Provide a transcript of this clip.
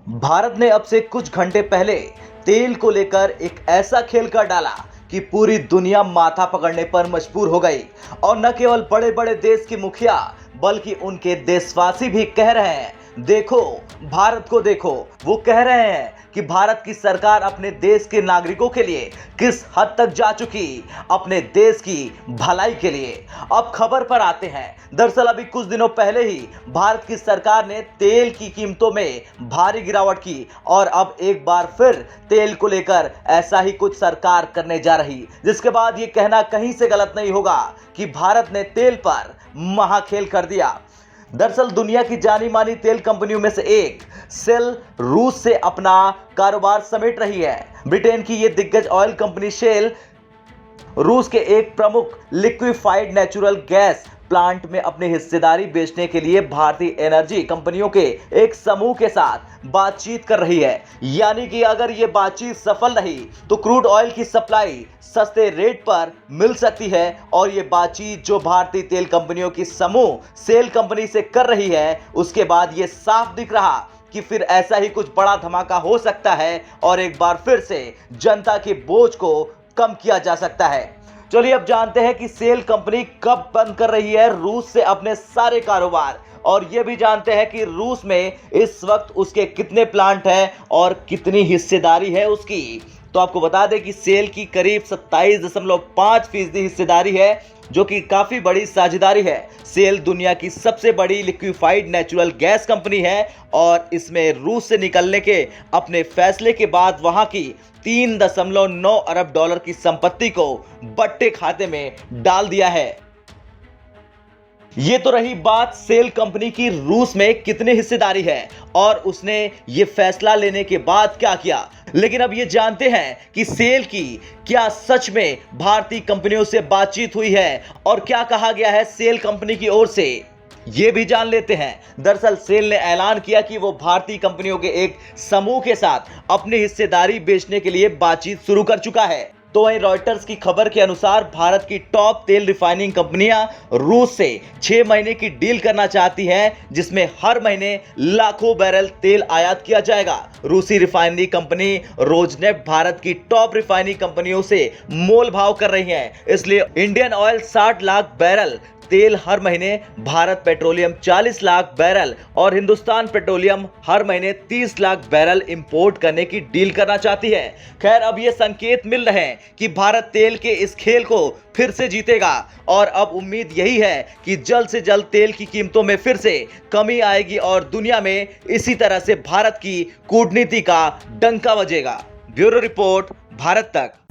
भारत ने अब से कुछ घंटे पहले तेल को लेकर एक ऐसा खेल कर डाला कि पूरी दुनिया माथा पकड़ने पर मजबूर हो गई। और न केवल बड़े बड़े देश के मुखिया बल्कि उनके देशवासी भी कह रहे हैं, देखो भारत को देखो। वो कह रहे हैं कि भारत की सरकार अपने देश के नागरिकों के लिए किस हद तक जा चुकी, अपने देश की भलाई के लिए। अब खबर पर आते हैं। दरअसल अभी कुछ दिनों पहले ही भारत की सरकार ने तेल की कीमतों में भारी गिरावट की और अब एक बार फिर तेल को लेकर ऐसा ही कुछ सरकार करने जा रही, जिसके बाद ये कहना कहीं से गलत नहीं होगा कि भारत ने तेल पर महाखेल कर दिया। दरअसल दुनिया की जानी मानी तेल कंपनियों में से एक शेल रूस से अपना कारोबार समेट रही है। ब्रिटेन की यह दिग्गज ऑयल कंपनी शेल रूस के एक प्रमुख लिक्विफाइड नेचुरल गैस प्लांट में अपनी हिस्सेदारी बेचने के लिए भारतीय एनर्जी कंपनियों के एक समूह के साथ बातचीत कर रही है। यानी कि अगर ये बातचीत सफल रही तो क्रूड ऑयल की सप्लाई सस्ते रेट पर मिल सकती है। और ये बातचीत जो भारतीय तेल कंपनियों की समूह सेल कंपनी से कर रही है, उसके बाद ये साफ दिख रहा कि फिर ऐसा ही कुछ बड़ा धमाका हो सकता है और एक बार फिर से जनता के बोझ को कम किया जा सकता है। चलिए अब जानते हैं कि सेल कंपनी कब बंद कर रही है रूस से अपने सारे कारोबार, और यह भी जानते हैं कि रूस में इस वक्त उसके कितने प्लांट हैं और कितनी हिस्सेदारी है उसकी। तो आपको बता दें कि सेल की करीब 27.5% हिस्सेदारी है, जो कि काफी बड़ी साझेदारी है। सेल दुनिया की सबसे बड़ी लिक्विफाइड नेचुरल गैस कंपनी है और इसमें रूस से निकलने के अपने फैसले के बाद वहां की 3.9 अरब डॉलर की संपत्ति को बट्टे खाते में डाल दिया है। ये तो रही बात सेल कंपनी की रूस में कितनी हिस्सेदारी है और उसने ये फैसला लेने के बाद क्या किया। लेकिन अब ये जानते हैं कि सेल की क्या सच में भारतीय कंपनियों से बातचीत हुई है और क्या कहा गया है सेल कंपनी की ओर से, ये भी जान लेते हैं। दरअसल सेल ने ऐलान किया कि वो भारतीय कंपनियों के एक समूह के साथ अपनी हिस्सेदारी बेचने के लिए बातचीत शुरू कर चुका है। तो वहीं रॉयटर्स की खबर के अनुसार भारत की टॉप तेल रिफाइनिंग कंपनियां रूस से 6 महीने की डील करना चाहती हैं, जिसमें हर महीने लाखों बैरल तेल आयात किया जाएगा। रूसी रिफाइनरी कंपनी रोजनेफ्ट भारत की टॉप रिफाइनरी कंपनियों से मोल भाव कर रही है, इसलिए इंडियन ऑयल 60 लाख बैरल तेल हर महीने, भारत पेट्रोलियम 40 लाख बैरल और हिंदुस्तान पेट्रोलियम हर महीने 30 लाख बैरल इंपोर्ट करने की डील करना चाहती है। खैर अब ये संकेत मिल रहे हैं कि भारत तेल के इस खेल को फिर से जीतेगा और अब उम्मीद यही है कि जल्द से जल्द तेल की कीमतों में फिर से कमी आएगी और दुनिया में इसी तरह से भारत की कूटनीति का डंका बजेगा। ब्यूरो रिपोर्ट, भारत तक।